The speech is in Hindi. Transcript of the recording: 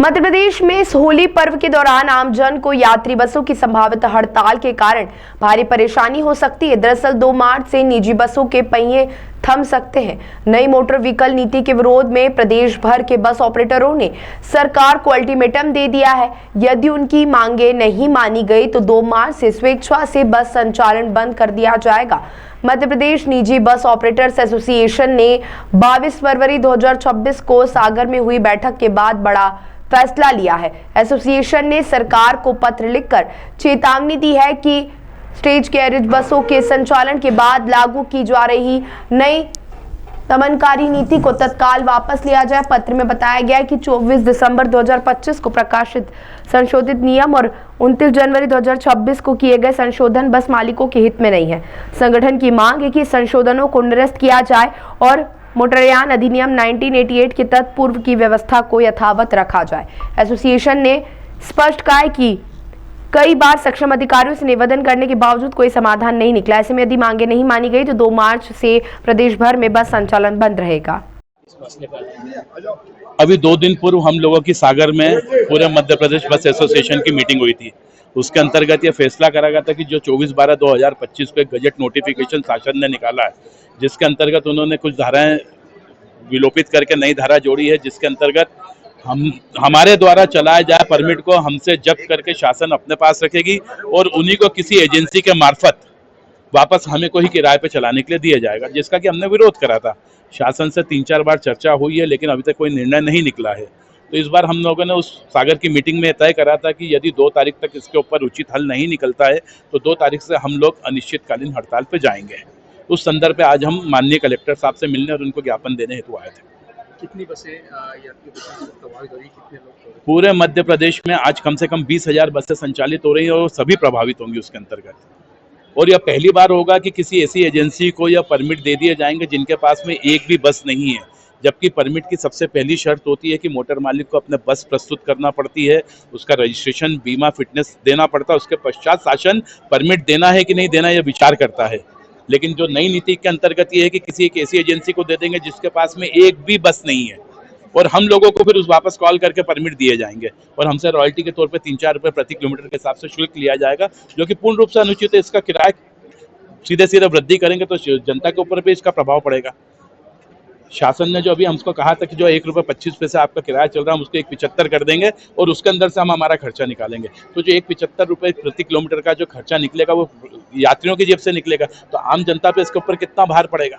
मध्य प्रदेश में इस होली पर्व के दौरान आमजन को यात्री बसों की संभावित हड़ताल के कारण भारी परेशानी हो सकती है। दरअसल 2 मार्च से निजी बसों के पहिए थम सकते हैं। नई मोटर व्हीकल नीति के विरोध में प्रदेश भर के बस ऑपरेटरों ने सरकार को अल्टीमेटम दे दिया है। यदि उनकी मांगे नहीं मानी गई तो 2 मार्च से स्वेच्छा से बस संचालन बंद कर दिया जाएगा। मध्य प्रदेश निजी बस ऑपरेटर्स एसोसिएशन ने 22 फरवरी 2026 को सागर में हुई बैठक के बाद बड़ा फैसला लिया है। एसोसिएशन ने सरकार को पत्र लिखकर चेतावनी दी है कि स्टेज कैरिज बसों के संचालन के बाद लागू की जा रही नई दमनकारी नीति को तत्काल वापस लिया जाए। पत्र में बताया गया है कि 24 दिसंबर 2025 को प्रकाशित संशोधित नियम और 29 जनवरी 2026 को किए गए संशोधन बस मालिकों के हित में नहीं है। संगठन की मांग है कि संशोधनों को निरस्त किया जाए और मोटरयान अधिनियम 1988 के तत्पूर्व की व्यवस्था को यथावत रखा जाए। एसोसिएशन ने स्पष्ट कहा है कि कई बार सक्षम अधिकारियों से निवेदन करने के बावजूद कोई समाधान नहीं निकला। ऐसे में यदि मांगे नहीं मानी गई तो 2 मार्च से प्रदेश भर में बस संचालन बंद रहेगा। अभी 2 दिन पूर्व हम लोगों की सागर में पूरे मध्य प्रदेश बस एसोसिएशन की मीटिंग हुई थी। उसके अंतर्गत ये फैसला करा गया था कि जो 24/12/2025 को एक गजट नोटिफिकेशन शासन ने निकाला है, जिसके अंतर्गत उन्होंने कुछ धाराएं विलोपित करके नई धारा जोड़ी है, जिसके अंतर्गत हमारे द्वारा चलाए जाए परमिट को हमसे जब्त करके शासन अपने पास रखेगी और उन्हीं को किसी एजेंसी के मार्फत वापस हमें को ही किराए पे चलाने के लिए दिया जाएगा, जिसका कि हमने विरोध करा था। शासन से 3-4 बार चर्चा हुई है, लेकिन अभी तक कोई निर्णय नहीं निकला है। तो इस बार हम लोगों ने उस सागर की मीटिंग में तय करा था कि यदि 2 तारीख तक इसके ऊपर उचित हल नहीं निकलता है तो 2 तारीख से हम लोग अनिश्चितकालीन हड़ताल पे जाएंगे। उस संदर्भ पे आज हम माननीय कलेक्टर साहब से मिलने और उनको ज्ञापन देने हेतु आए थे। कितनी बसें प्रभावित हो रही, कितने लोग? पूरे मध्य प्रदेश में आज कम से कम 20,000 बसें संचालित हो रही है और सभी प्रभावित होंगी उसके अंतर्गत। और यह पहली बार होगा कि किसी ऐसी एजेंसी को यह परमिट दे दिए जाएंगे जिनके पास में एक भी बस नहीं है, जबकि परमिट की सबसे पहली शर्त होती है कि मोटर मालिक को अपने बस प्रस्तुत करना पड़ती है, उसका रजिस्ट्रेशन, बीमा, फिटनेस देना पड़ता है। उसके पश्चात शासन परमिट देना है कि नहीं देना यह विचार करता है। लेकिन जो नई नीति के अंतर्गत ये है कि किसी एक ऐसी एजेंसी को दे देंगे जिसके पास में एक भी बस नहीं है और हम लोगों को फिर उस वापस कॉल करके परमिट दिए जाएंगे और हमसे रॉयल्टी के तौर पे 3-4 रुपए प्रति किलोमीटर के हिसाब से शुल्क लिया जाएगा, जो कि पूर्ण रूप से अनुचित है। इसका किराया सीधे वृद्धि करेंगे तो जनता के ऊपर भी इसका प्रभाव पड़ेगा। शासन ने जो अभी हमको कहा था कि जो 1 रुपये 25 पैसे आपका किराया चल रहा है हम उसको 1.75 कर देंगे और उसके अंदर से हम हमारा खर्चा निकालेंगे। तो जो 1.75 रुपये प्रति किलोमीटर का जो खर्चा निकलेगा वो यात्रियों की जेब से निकलेगा, तो आम जनता पे इसके ऊपर कितना भार पड़ेगा।